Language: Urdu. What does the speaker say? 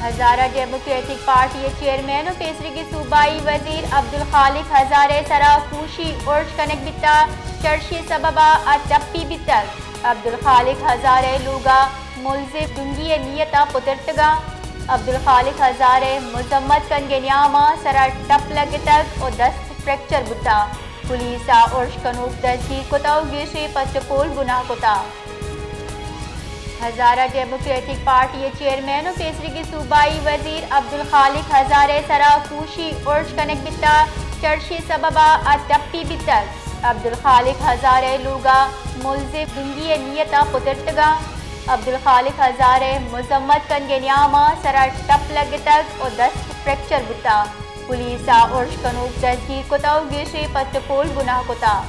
ہزارہ ڈیموکریٹک پارٹی چیئرمین و پیسرگی صوبائی وزیر عبد الخالق ہزارہ سرا کوشی ارش کنک بتا چرشی سببا 𝗙𝗵𝗶𝗃 عبد الخالق ہزارہ لوگا ملزم دنگی نیتا پترتگا عبد الخالق ہزارہ مذمت کنگے نیاما سرا ٹپ لگتگ اور دست فریکچر بتا پولیسا ارش کنوک دزگیر کتا گیشی پچپول گناہ کتا ہزارہ ڈیموکریٹک پارٹی چیئرمین و پیسرگی صوبائی وزیر عبد الخالق ہزارہ سرا کوشی ارش کنک بتا چرشی سببا 𝗙𝗵𝗶𝗃 عبد الخالق ہزارہ لوگا ملزم دنگی نیتا پترتگا عبد الخالق ہزارہ مذمت کنگے نیاما سرا ٹپ لگتگ اور دست فریکچر بتا پولیسا ارش کنوک دزگیر کتا گیشی پچپول گناہ کتا